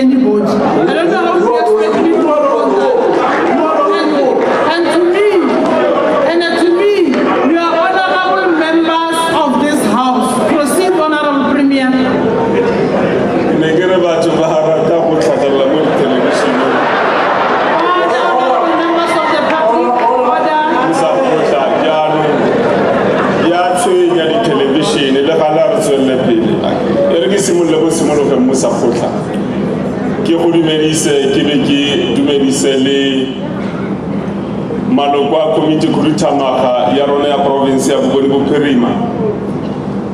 anybody. I don't know how to expect me to vote that. And to me, you are honorable members of this house. Proceed, Honorable Premier. Ke go dumedise ke be ke dumedise le maloko a komiti khuduthamaga ya rona ya province ya Bokone Bophirima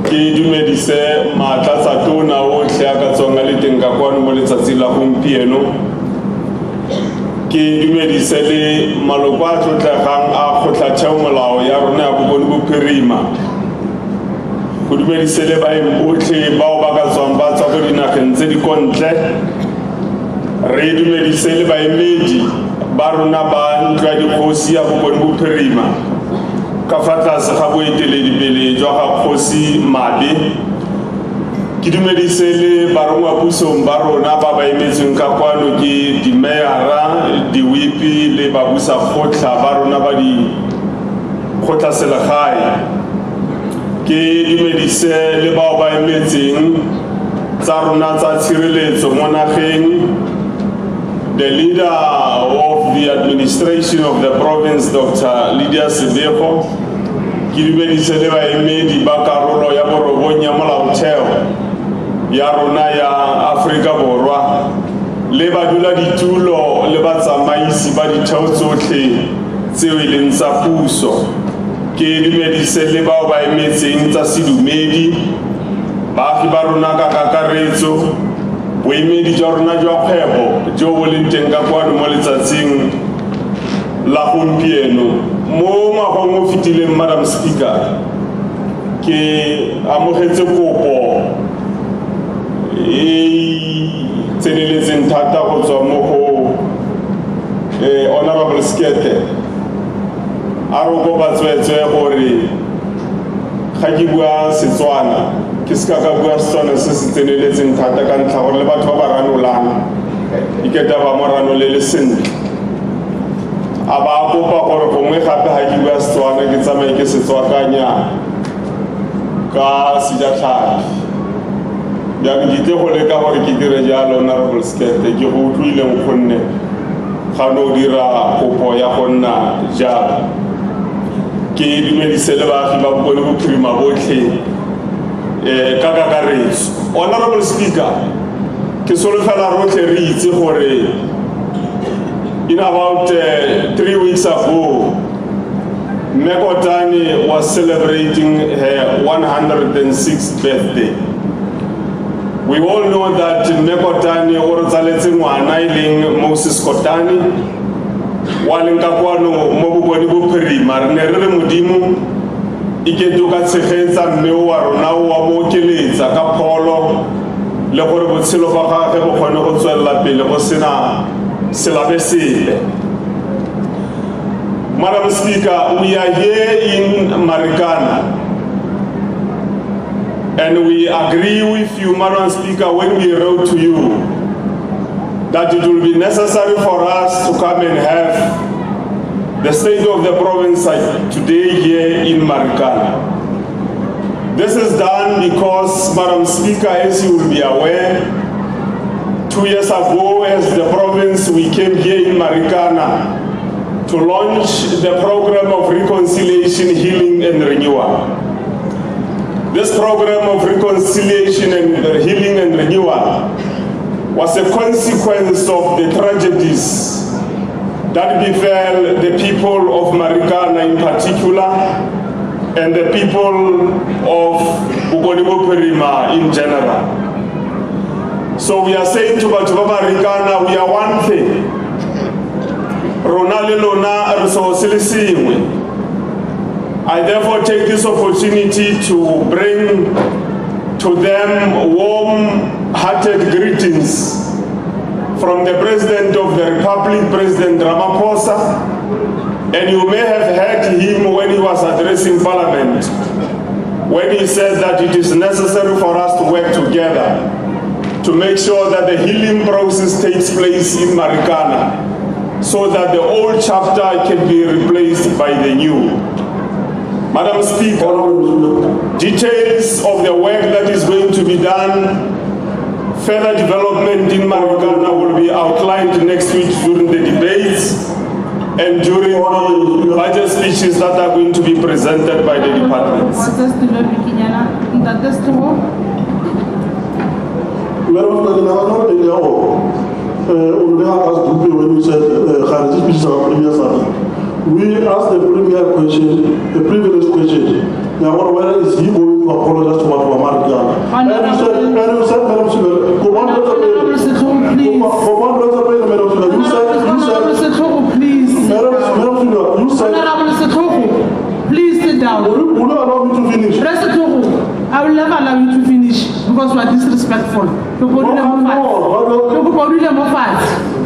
ke dumedise maatlatsatona otlhe a ka tswang a le teng ka kwano mo letsatsing la gompieno ke dumedise le maloko a tlotlegang a kgotlatheomolao ya rona ya Bokone Bophirima go dumedise le baeng botlhe bao ba ka tswang ba tswa go dinageng tse di kontle re dumedise le baemedi ba rona ba ntlo ya dikgosi ya Bokone Bophirima ka fa tlase ga boeteledipele jwa ga Kgosi Mabe ke dumedise le barongwapusong ba rona ba ba emetsweng ka kwano ke dimeyara diwipi le babusa kgotla ba rona ba di kgotlaselegae ke dumedise le bao ba emetseng tsa rona tsa tshireletso mo nageng the leader of the administration of the province, Dr. Lydia Sebeko, ke dumedise le baemedi ba karolo ya borobong ya molaotheo ya rona ya Afrika Borwa le badula ditulo le batsamaisi ba ditheo tsotlhe tseo e leng tsa puso ke dumedise le bao ba emetseng tsa sedumedi baagi ba rona ka kakaretso boemedi jwa rona jwa kgwebo jo bo leng teng ka kwano mo letsatsing la gompieno mo ngwageng o fetileng Madam Speaker ke amogetse kopo e tseneletseng thata go tswa mo go Honorable Skete a re go batswetswe gore ga ke bua Setswana ke ska ka bua Setswana se se tseneletseng thata ka ntlha gore le batho ba ba ranolang iketa ba mo ranolele sentle a ba kopa gore gongwe gape ga ke bua Setswana ke tsamaye ke setswakanya ka sejatlhapi bjang ke tle go leka gore ke dire jalo Honorable Skete ke go utlwileng gonne ga no dira kopo ya go nna jalo ke dumedise le baagi ba Bokone Bophirima botlhe ka kakaretso. Honorable Speaker, ke solofela rotlhe re itse gore in about 3 weeks ago Mekotane was celebrating her 106th birthday. We all know that Mekotane o tsaletse ngwana ileng Moses Kotane wa leng ka kwano mo Bokone Bophirima re ne re re modimo iketo ka tshegetsa mme wa rona wa mo keletsa ka pholo le gore botshelo ba gagwe bo kgone go tswelela pele go sena selabe sepe. Madam Speaker, we are here in Marikana and we agree with you, Madam Speaker, when we wrote to you that it will be necessary for us to come and have the state of the province today here in Marikana. This is done because, Madam Speaker, as you will be aware, 2 years ago as the province we came here in Marikana to launch the program of reconciliation, healing and renewal. This program of reconciliation and healing and renewal was a consequence of the tragedies that befell the people of Marikana in particular and the people of Bokone Bophirima in general. So we are saying to Marikana, we are one thing. Rona le lona re so se le sengwe. I therefore take this opportunity to bring to them warm-hearted greetings from the President of the Republic, President Ramaphosa, and you may have heard him when he was addressing Parliament, when he said that it is necessary for us to work together to make sure that the healing process takes place in Marikana, so that the old chapter can be replaced by the new. Madam Speaker, details of the work that is going to be done, further development in Marikana will be outlined next week during the debates and during the budget speeches that are going to be presented by the departments. Madam on behalf of the group, when you said Khariji speeches are previous, we asked the premier question, the previous question. Now, whether is he going to apologize to Muhammad Ghana? And you said, Madam Speaker, please sit down. Will you allow me to finish? I will never allow you to finish because you are disrespectful.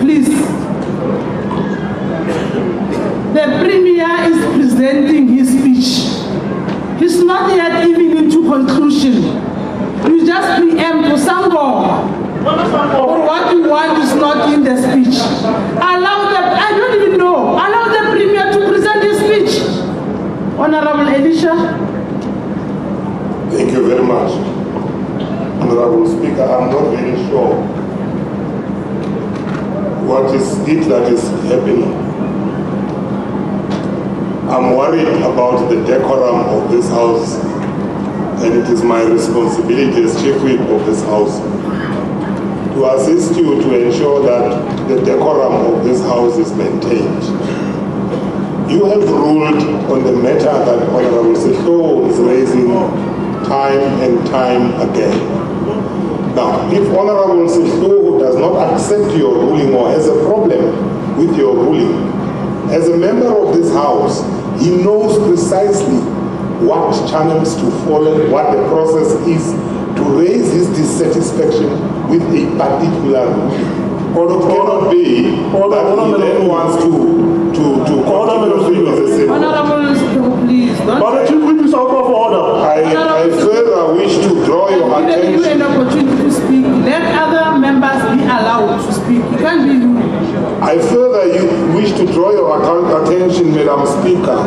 Please. The Premier is presenting his speech. He's not yet even into conclusion. You just preempt to Sango. Or what you want is not in the speech. Allow them, I don't even know. Allow the Premier to present his speech. Honorable Elisha. Thank you very much. Honorable Speaker, I'm not very sure what is it that is happening. I'm worried about the decorum of this House, and it is my responsibility as Chief Whip of this House to assist you to ensure that the decorum of this House is maintained. You have ruled on the matter that Honorable Sihlo is raising time and time again. Now, if Honorable Sihlo does not accept your ruling or has a problem with your ruling, as a member of this House, he knows precisely what channels to follow, what the process is to raise his dissatisfaction with a particular ruling. It cannot be that he then wants to Honorable, please. But the Chief Whip is out of order. I further wish to draw your attention. Give you an opportunity to speak. Let other members be allowed to speak. You can't be rude. I further wish to draw your attention, Madam Speaker,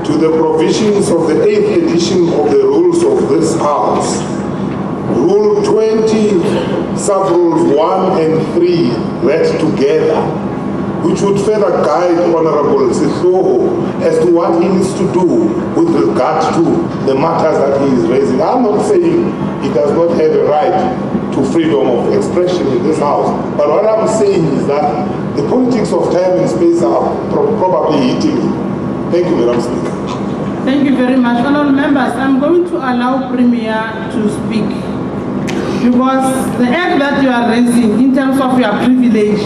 to the provisions of the 8th edition of the rules of this House. Rule 20, sub-rules 1 and 3 read together, which would further guide Honorable Sihlo as to what he needs to do with regard to the matters that he is raising. I'm not saying he does not have a right to freedom of expression in this House, but what I'm saying is that the politics of time and space are probably hitting him. Thank you, Madam Speaker. Thank you very much. Honourable members, I'm going to allow Premier to speak because the act that you are raising in terms of your privilege,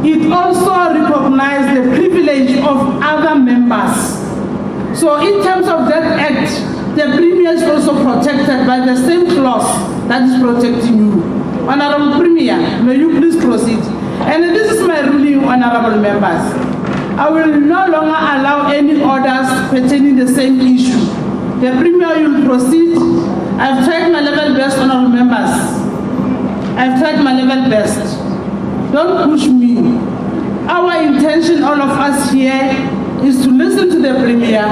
it also recognizes the privilege of other members. So in terms of that act, the Premier is also protected by the same clause that is protecting you. Honourable Premier, may you please proceed. And this is my ruling, honourable members. I will no longer allow any orders pertaining the same issue. The Premier will proceed. I've tried my level best, honourable members. I've tried my level best. Don't push me. Our intention, all of us here, is to listen to the Premier.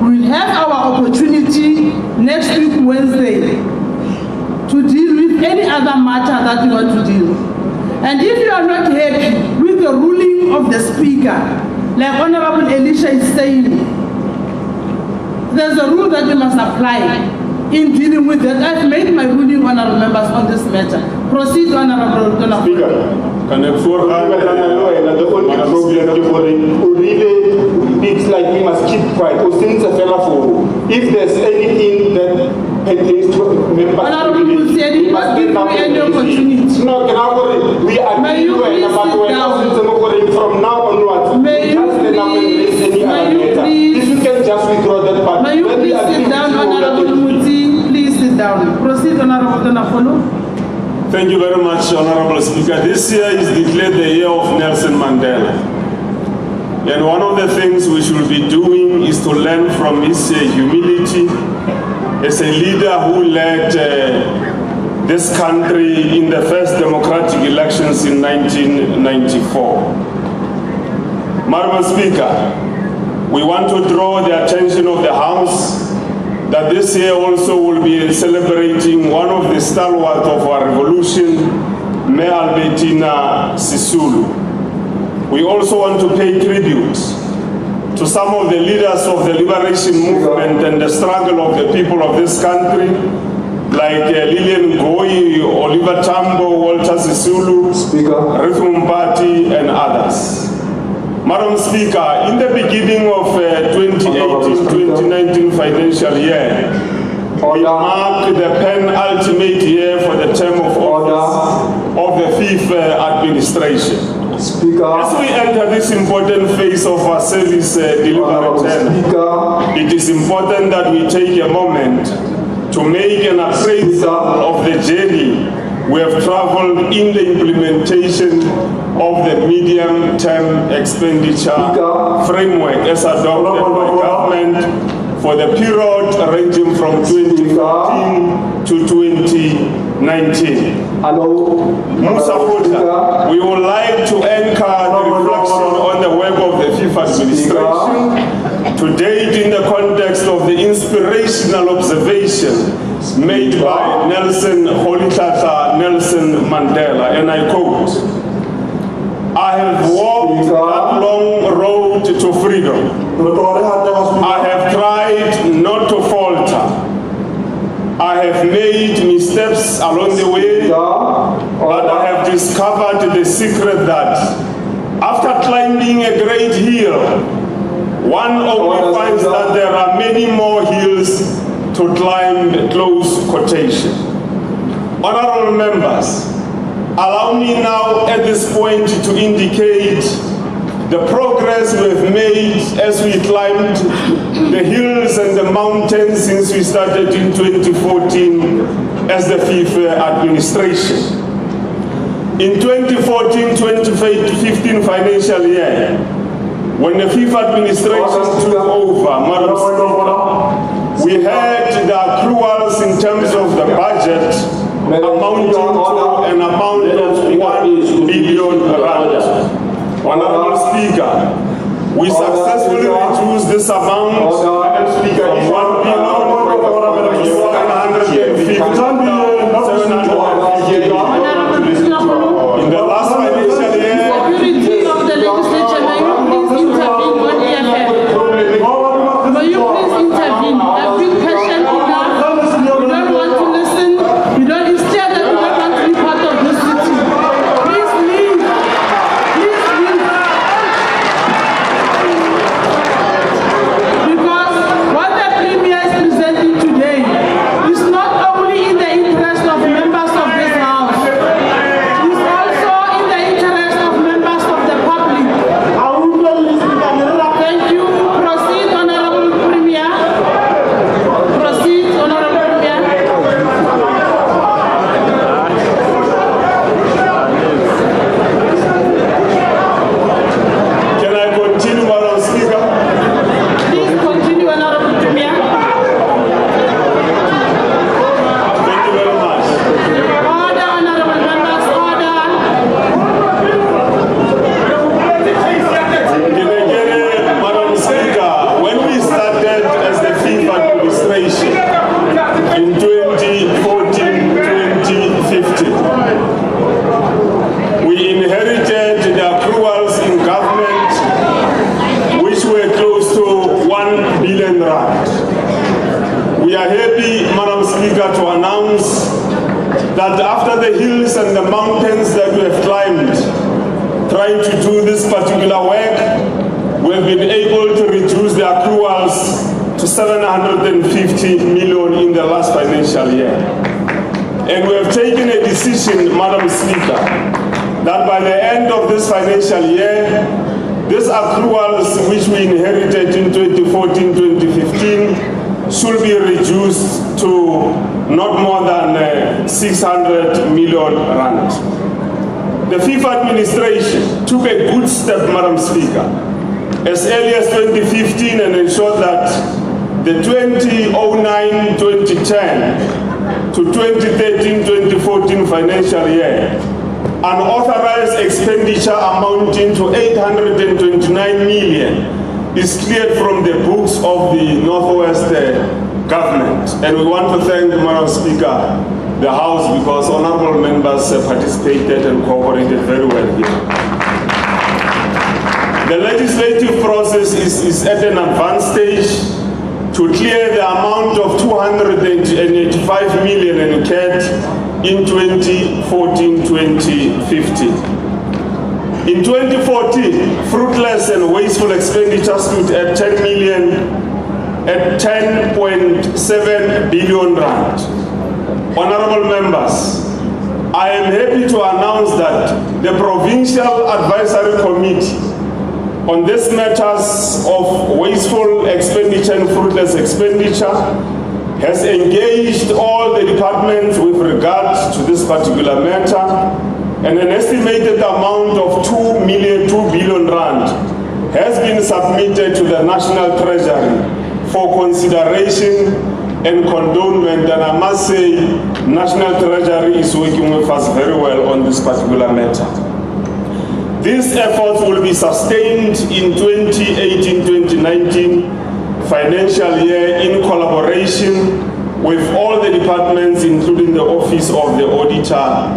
We will have our opportunity next week, Wednesday, to deal with any other matter that you want to deal. And if you are not happy with the ruling of the Speaker, like Honorable Elisha is saying, there's a rule that you must apply in dealing with that. I've made my ruling, honorable members, on this matter. Proceed, Honorable Speaker, can I the only problem it's like we must keep quiet. If there's anything that pertains to members, Honorable Mutsedi, you must give me any opportunity. No, we are from now onwards. May you please, if you can just withdraw that part. may you please sit down, Honorable Muti. Please sit down. Proceed, Honorable Donafolo. Thank you very much, Honorable Speaker. This year is declared the year of Nelson Mandela. And one of the things we should be doing is to learn from his humility as a leader who led this country in the first democratic elections in 1994. Madam Speaker, we want to draw the attention of the House that this year also will be celebrating one of the stalwarts of our revolution, Mayor Albertina Sisulu. We also want to pay tribute to some of the leaders of the liberation movement and the struggle of the people of this country, like Lillian Ngoyi, Oliver Tambo, Walter Sisulu, Ruth Mbati, and others. Madam Speaker, in the beginning of 2018-2019 financial year, we marked the penultimate year for the term of office of the fifth administration. As we enter this important phase of our service delivery term, it is important that we take a moment to make an appraisal of the journey we have traveled in the implementation of the medium-term expenditure framework as adopted by government for the period ranging from 2014 to 2019. Musa Futa, we would like to anchor the reflection on the work of the FIFA administration to date in the context of the inspirational observation made by Nelson Mandela, and I quote, "I have walked that long road to freedom. I have tried not to falter. I have made missteps along the way, but I have discovered the secret that after climbing a great hill, one only finds that there are many more hills to climb." Close quotation. Honorable members, allow me now at this point to indicate the progress we've made as we climbed the hills and the mountains since we started in 2014 as the fifth administration. In 2014-2015 financial year, when the fifth administration took over, Madam Speaker, we had the accruals in terms of the budget amounting to an amount of 1 billion rand. Honorable Speaker, we successfully reduced this amount from 1 billion to 750. In the last financial year, Security of the legislature, may you please intervene on EFF? May you please intervene? I've been patient enough. You don't want to listen. You don't, instead that you don't want to be part of this city. Please leave. Please leave. Because what the Premier is presenting today is not only in the interest of members of this House, it's also in the interest of members of the public. Thank you. Proceed, Honorable Premier. Proceed, Honorable Premier. can I continue, Madam Speaker? Please continue, Honorable Premier. Thank you very much. Order, Honorable members, order. Madam Speaker, when we started as the fifth administration in 2014-2015, we inherited the accruals in government which were close to 1 billion rand. We are happy, Madam Speaker, to announce that after the hills and the mountains that we have climbed, trying to do this particular work, we have been able to reduce the accruals to 750 million in the last financial year. And we have taken a decision, Madam Speaker, that by the end of this financial year, these accruals which we inherited in 2014-2015 should be reduced to not more than 600 million rand. The fifth administration took a good step, Madam Speaker, as early as 2015 and ensured that the 2009-2010 to to 2013-2014 financial year, unauthorized expenditure amounting to 829 million is cleared from the books of the Northwest government. And we want to thank, Madam Speaker, the House, because honorable members participated and cooperated very well here. The legislative process is at an advanced stage to clear the amount of 285 million incurred in 2014-2015. In 2014, fruitless and wasteful expenditure stood at 10.7 billion rand. Honorable members, I am happy to announce that the Provincial Advisory Committee on these matters of wasteful expenditure and fruitless expenditure has engaged all the departments with regard to this particular matter, and an estimated amount of 2 billion rand has been submitted to the National Treasury for consideration and condonement, and I must say National Treasury is working with us very well on this particular matter. These efforts will be sustained in 2018-2019 financial year in collaboration with all the departments, including the Office of the Auditor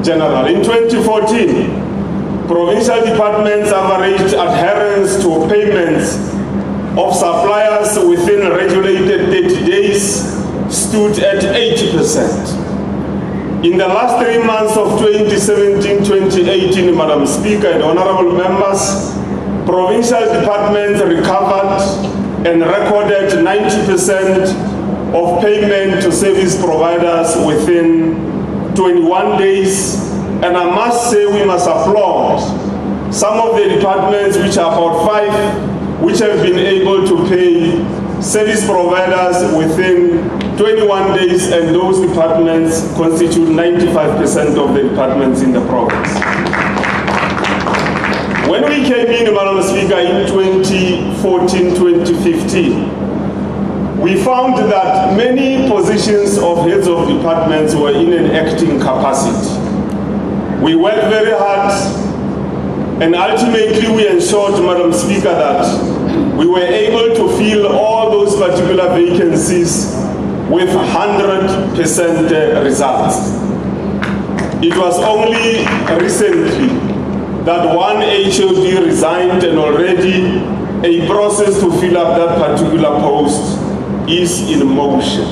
General. In 2014, provincial departments' average adherence to payments of suppliers within regulated 30 days stood at 80%. In the last 3 months of 2017-2018, Madam Speaker and honorable members, provincial departments recovered and recorded 90% of payment to service providers within 21 days. And I must say we must applaud some of the departments, which are about 5, which have been able to pay service providers within 21 days, and those departments constitute 95% of the departments in the province. When we came in, Madam Speaker, in 2014-2015, we found that many positions of heads of departments were in an acting capacity. We worked very hard, and ultimately we ensured, Madam Speaker, that we were able to fill all those particular vacancies with 100% results. It was only recently that one HOD resigned, and already a process to fill up that particular post is in motion.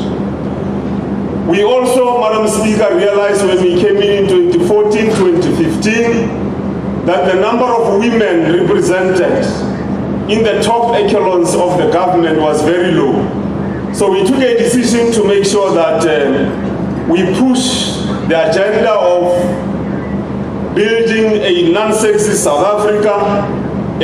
We also, Madam Speaker, realized when we came in 2014-2015 that the number of women represented in the top echelons of the government was very low. So we took a decision to make sure that we push the agenda of building a non-sexist South Africa,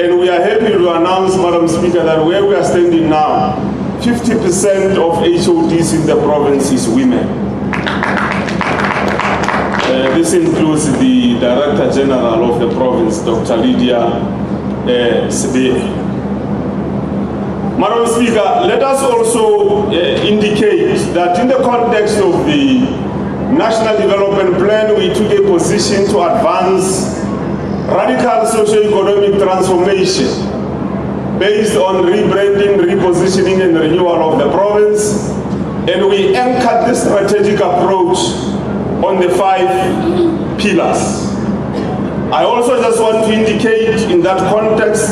and we are happy to announce, Madam Speaker, that where we are standing now, 50% of HODs in the province is women. This includes the Director General of the province, Dr. Lydia Sibye. Madam Speaker, let us also indicate that in the context of the National Development Plan, we took a position to advance radical socio-economic transformation based on rebranding, repositioning, and renewal of the province, and we anchored the strategic approach on the 5 pillars. I also just want to indicate in that context,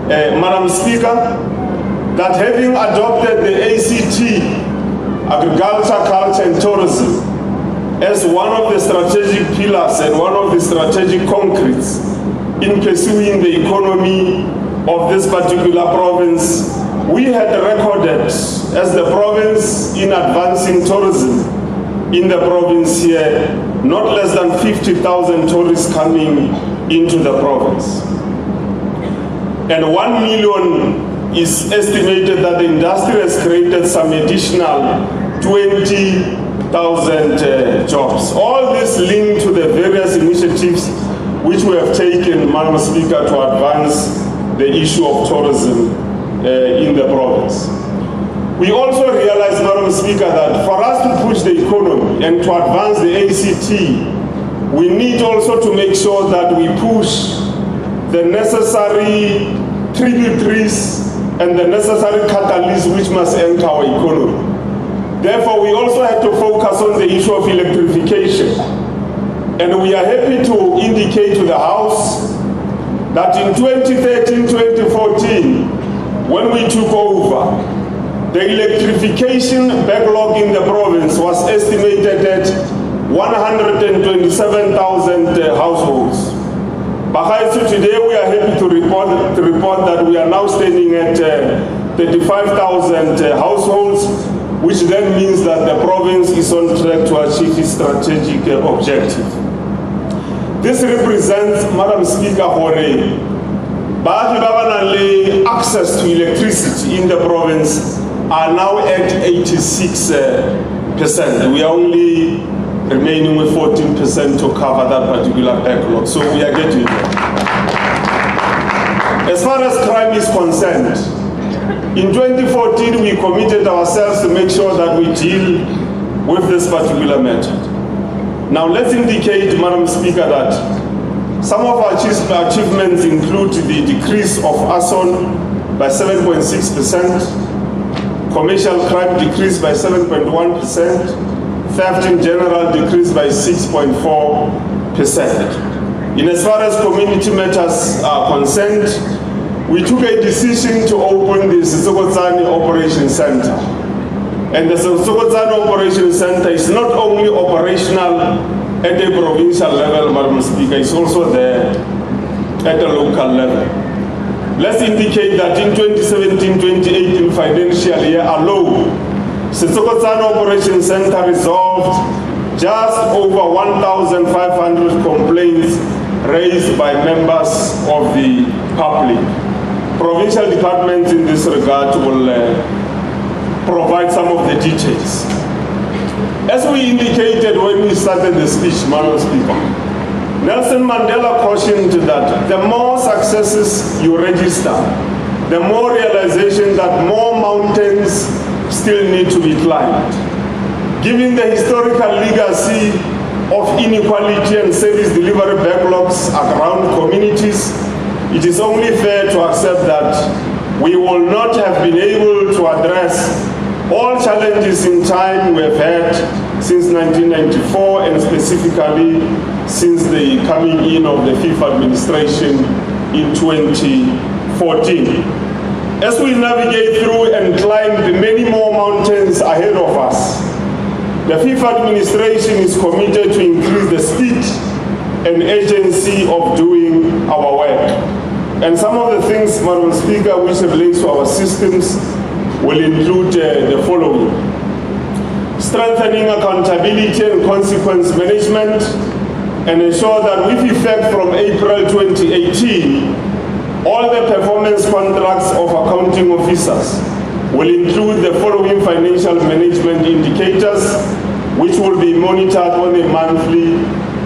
Madam Speaker, that having adopted the ACT, agriculture, culture, and tourism, as one of the strategic pillars and one of the strategic concretes in pursuing the economy of this particular province, we had recorded as the province in advancing tourism in the province here, not less than 50,000 tourists coming into the province. And 1 million is estimated that the industry has created some additional 20,000 jobs. All this linked to the various initiatives which we have taken, Madam Speaker, to advance the issue of tourism in the province. We also realize, Madam Speaker, that for us to push the economy and to advance the ACT, we need also to make sure that we push the necessary tributaries and the necessary catalysts which must enter our economy. Therefore, we also had to focus on the issue of electrification. And we are happy to indicate to the House that in 2013-2014, when we took over, the electrification backlog in the province was estimated at 127,000 households. But today we are happy to report that we are now standing at 35,000 households, which then means that the province is on track to achieve its strategic objective. This represents, Madam Speaker, access to electricity in the province are now at 86%. We are only remaining with 14% to cover that particular backlog. So we are getting there. As far as crime is concerned, in 2014 we committed ourselves to make sure that we deal with this particular matter. Now let's indicate, Madam Speaker, that some of our achievements include the decrease of arson by 7.6%, commercial crime decreased by 7.1%, theft in general decreased by 6.4%. In as far as community matters are concerned, we took a decision to open the Sissokotsane Operation Center. And the Sissokotsane Operation Center is not only operational at the provincial level, Madam Speaker, it's also there at the local level. Let's indicate that in 2017-2018 financial year alone, Sissokotsane Operation Center resolved just over 1,500 complaints raised by members of the public. Provincial departments in this regard will provide some of the details. As we indicated when we started the speech, Madam Speaker, Nelson Mandela cautioned that the more successes you register, the more realization that more mountains still need to be climbed. Given the historical legacy of inequality and service delivery backlogs around communities, it is only fair to accept that we will not have been able to address all challenges in time we have had since 1994 and specifically since the coming in of the FIFA administration in 2014. As we navigate through and climb the many more mountains ahead of us, the FIFA administration is committed to increase the speed and urgency of doing our work. And some of the things, Madam Speaker, which relates to our systems will include the following. Strengthening accountability and consequence management, and ensure that with effect from April 2018, all the performance contracts of accounting officers will include the following financial management indicators, which will be monitored on a monthly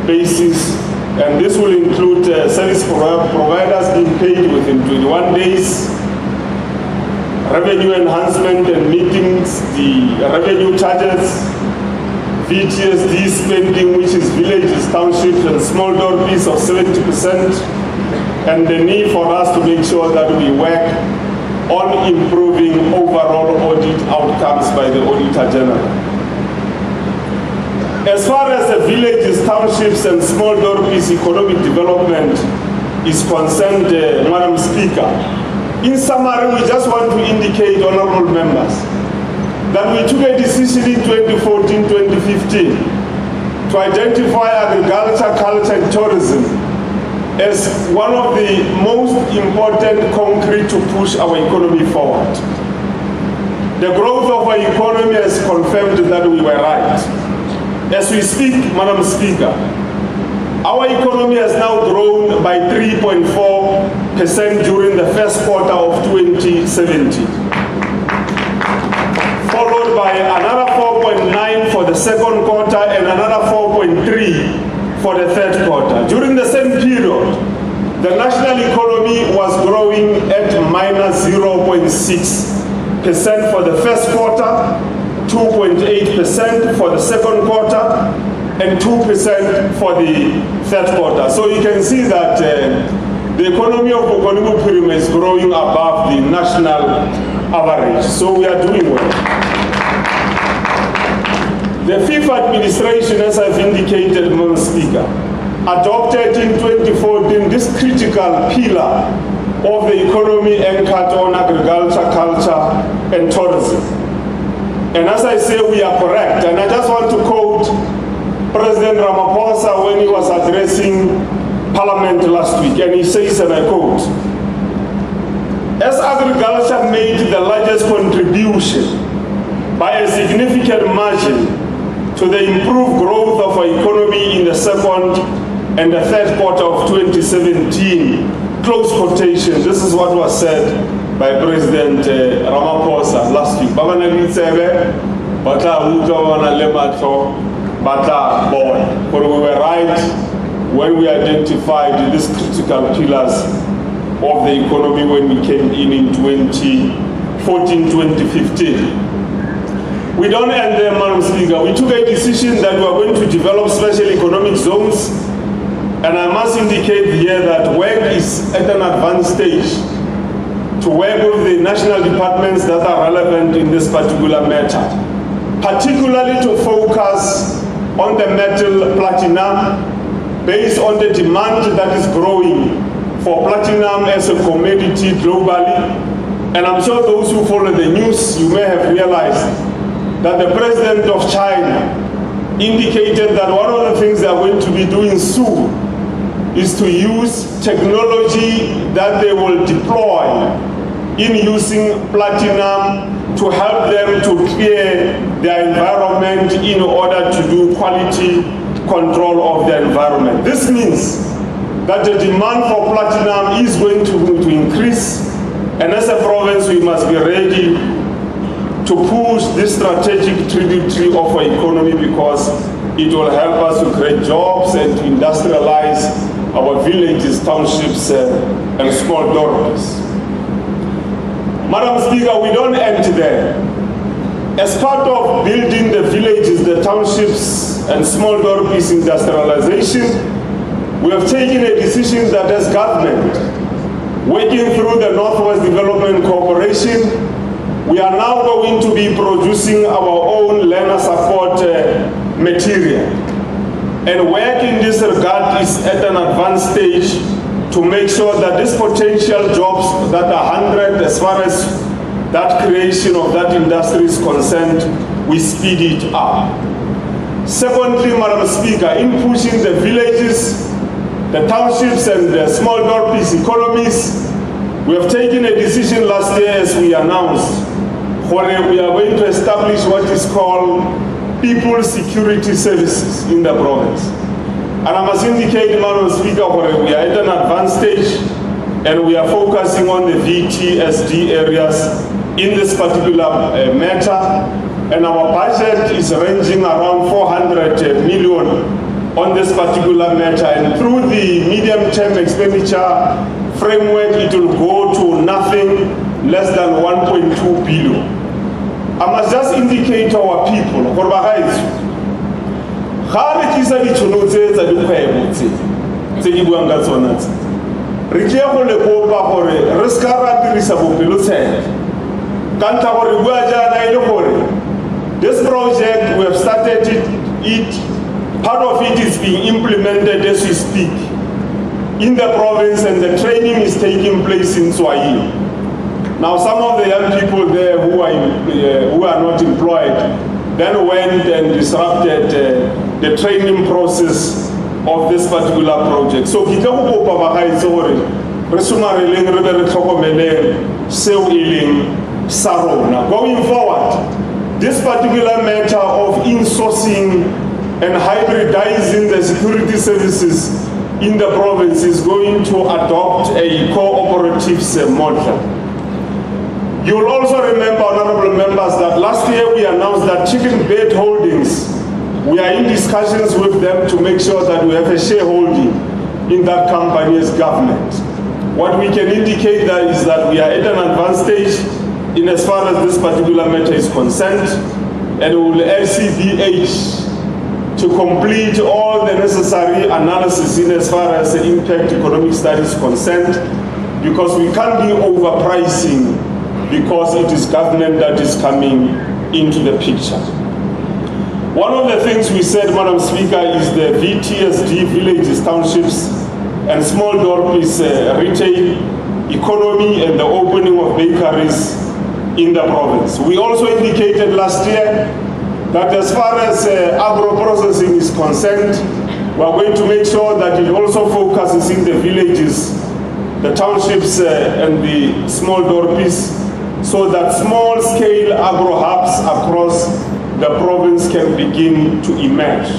basis. And this will include service providers being paid within 21 days, revenue enhancement and meetings, the revenue charges, VTSD spending, which is villages, townships, and small dorpies of 70%, and the need for us to make sure that we work on improving overall audit outcomes by the Auditor General. As far as the villages, townships, and small dorpies economic development is concerned, Madam Speaker, in summary, we just want to indicate, honorable members, that we took a decision in 2014-2015 to identify agriculture, culture, and tourism as one of the most important concrete to push our economy forward. The growth of our economy has confirmed that we were right. As we speak, Madam Speaker, our economy has now grown by 3.4% during the first quarter of 2017, followed by another 4.9% for the second quarter and another 4.3% for the third quarter. During the same period, the national economy was growing at -0.6%. for the first quarter, 2.8% for the second quarter, and 2% for the third quarter. So you can see that the economy of Bokonibu Pyramid is growing above the national average. So we are doing well. The fifth administration, as I've indicated, Madam Speaker, adopted in 2014 this critical pillar of the economy anchored on agriculture, culture, and tourism. And as I say, we are correct. And I just want to quote President Ramaphosa when he was addressing Parliament last week, and he says, and I quote, "As agriculture made the largest contribution by a significant margin to the improved growth of our economy in the second and the third quarter of 2017, close quotation." This is what was said by President Ramaphosa last week. We were right when we identified these critical pillars of the economy when we came in 2014-2015. We don't end there, Madam Speaker. We took a decision that we are going to develop special economic zones, and I must indicate here that work is at an advanced stage to work with the national departments that are relevant in this particular matter, particularly to focus on the metal platinum based on the demand that is growing for platinum as a commodity globally. And I'm sure those who follow the news, you may have realized that the president of China indicated that one of the things they are going to be doing soon is to use technology that they will deploy in using platinum to help them to clear their environment in order to do quality control of the environment. This means that the demand for platinum is going to increase, and as a province we must be ready to push this strategic tributary of our economy, because it will help us to create jobs and to industrialize our villages, townships, and small dormitories. Madam Speaker, we don't end there. As part of building the villages, the townships, and small dormitories industrialization, we have taken a decision that as government, working through the Northwest Development Corporation, we are now going to be producing our own learner support material. And work in this regard is at an advanced stage to make sure that these potential jobs that are 100, as far as that creation of that industry is concerned, we speed it up. Secondly, Madam Speaker, in pushing the villages, the townships, and the small dormitories economies, we have taken a decision last year, as we announced, where we are going to establish what is called People Security Services in the province. And I must indicate, Madam Speaker, where we are at an advanced stage, and we are focusing on the VTSD areas in this particular matter. And our budget is ranging around 400 million on this particular matter. And through the medium-term expenditure framework, it will go to nothing less than 1.2 billion. I must just indicate to our people, ga re tlisa ditšhono tse tsa dikgwebo tse di buang ka tsona tse, re tle go le kopa gore re se ka ra dirisa bopelotshele ka ntlha gore bua jaana e le gore this project we have started it, part of it is being implemented as we speak in the province, and the training is taking place in Swahili. Now some of the young people there who are not employed then went and disrupted the training process of this particular project. So ke tla go kopa bagaetsi gore re somareleng re be re tlhokomeleng seo e leng sa rona. Going forward, this particular matter of insourcing and hybridizing the security services in the province is going to adopt a cooperative model. You will also remember, honorable members, that last year we announced that Chicken Bed Holdings, we are in discussions with them to make sure that we have a shareholding in that company as government. What we can indicate there is that we are at an advanced stage, in as far as this particular matter is concerned, and we will ask CBH to complete all the necessary analysis in as far as the impact economic study is concerned, because we can't be overpricing because it is government that is coming into the picture. One of the things we said, Madam Speaker, is the VTSD, villages, townships, and small dormitories retail economy and the opening of bakeries in the province. We also indicated last year that as far as agro-processing is concerned, we are going to make sure that it also focuses in the villages, the townships and the small dormitories, so that small-scale agro-hubs across the province can begin to emerge.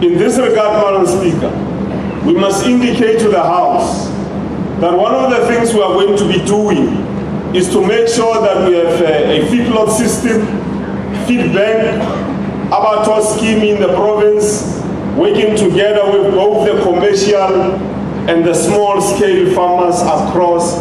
In this regard, Madam Speaker, we must indicate to the House that one of the things we are going to be doing is to make sure that we have a feedlot system, feed bank, abattoir scheme in the province, working together with both the commercial and the small-scale farmers across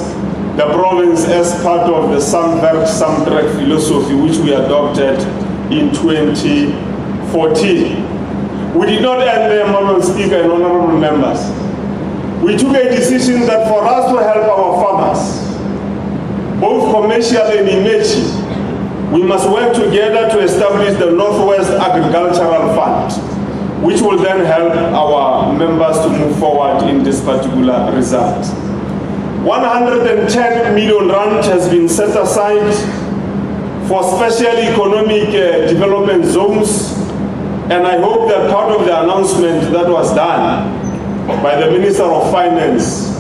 the province as part of the Samwerk Samtrek philosophy, which we adopted in 2014. We did not end there, Madam Speaker and honorable members. We took a decision that for us to help our farmers, both commercial and emerging, we must work together to establish the Northwest Agricultural Fund, which will then help our members to move forward in this particular result. 110 million rand has been set aside for special economic development zones, and I hope that part of the announcement that was done by the Minister of Finance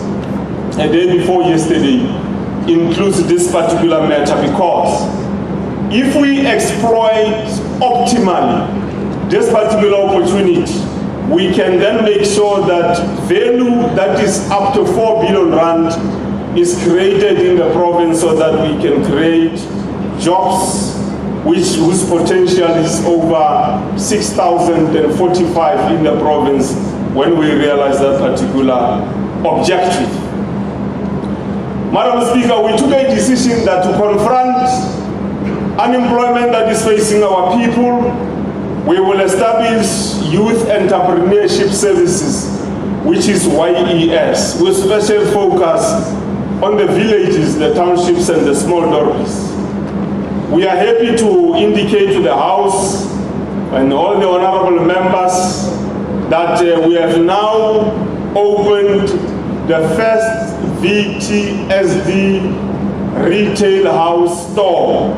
a day before yesterday includes this particular matter, because if we exploit optimally this particular opportunity, we can then make sure that value that is up to 4 billion rand is created in the province, so that we can create jobs whose potential is over 6,045 in the province when we realize that particular objective. Madam Speaker, we took a decision that to confront unemployment that is facing our people, we will establish youth entrepreneurship services, which is YES, with special focus on the villages, the townships, and the small dormitories. We are happy to indicate to the House and all the honorable members that we have now opened the first VTSD retail house store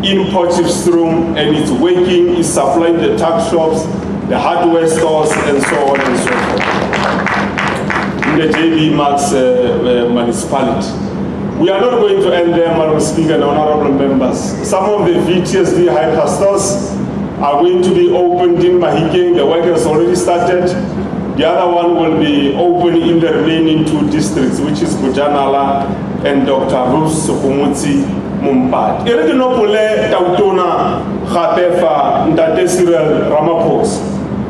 in Potchefstroom, and it's working, it's supplying the tuck shops, the hardware stores, and so on and so forth in the JB Max municipality. We are not going to end there, Madam Speaker and honorable members. Some of the VTSD hyperstores are going to be opened in Mahikeng. The work has already started. The other one will be open in the remaining 2 districts, which is Bujanala and Dr. Rus Sokumutsi Mumbat. Ereginopole Tautona Khatefa Ntate Cyril Ramaphosa.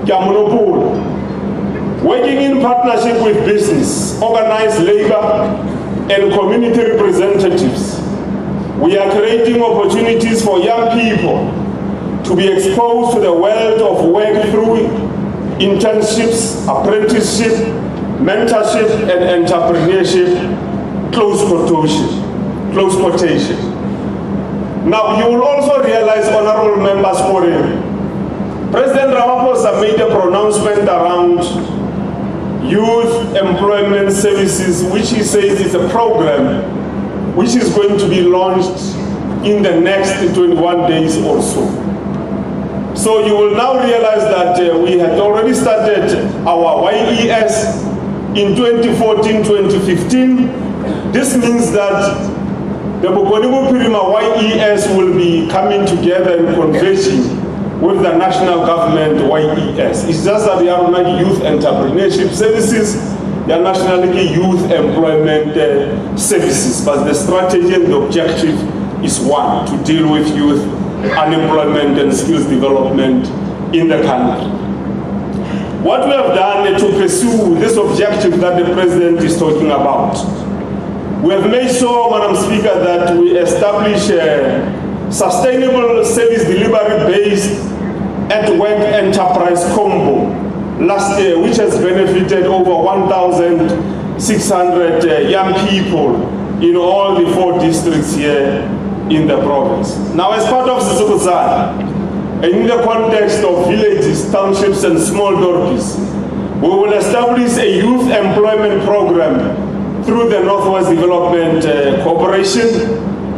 Kiamonopole. Working in partnership with business, organized labor, and community representatives, we are creating opportunities for young people to be exposed to the world of work through internships, apprenticeship, mentorship, and entrepreneurship, close quotation. Now, you will also realize, honorable members, President Ramaphosa made a pronouncement around youth employment services, which he says is a program which is going to be launched in the next 21 days or so. So you will now realize that we had already started our YES in 2014-2015. This means that the Bokonibo Pirima YES will be coming together and converging with the national government YES. It's just that they are not youth entrepreneurship services, they are nationally youth employment services, but the strategy and the objective is one, to deal with youth unemployment and skills development in the country. What we have done to pursue this objective that the President is talking about, We have made sure, Madam Speaker, that we establish a sustainable service delivery based at work enterprise combo last year, which has benefited over 1,600 young people in all the 4 districts here in the province. Now, as part of Sizukuzana, and in the context of villages, townships, and small dorpies, we will establish a youth employment program through the Northwest Development Corporation,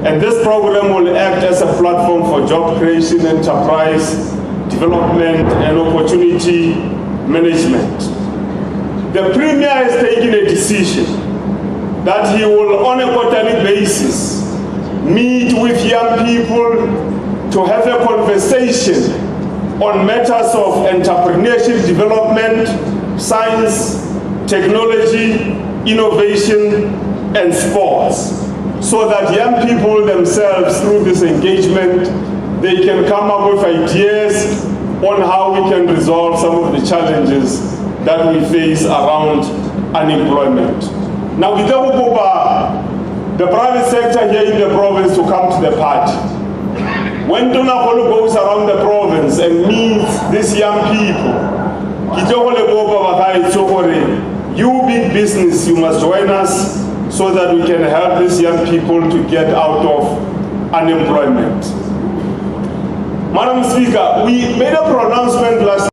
and this program will act as a platform for job creation, enterprise development, and opportunity management. The Premier has taken a decision that he will, on a quarterly basis, meet with young people to have a conversation on matters of entrepreneurship development, science, technology, innovation, and sports, so that young people themselves, through this engagement, they can come up with ideas on how we can resolve some of the challenges that we face around unemployment. Now, we don't go the private sector here in the province to come to the party. When Donakolo goes around the province and meets these young people, you big business, you must join us so that we can help these young people to get out of unemployment. Madam Speaker, we made a pronouncement last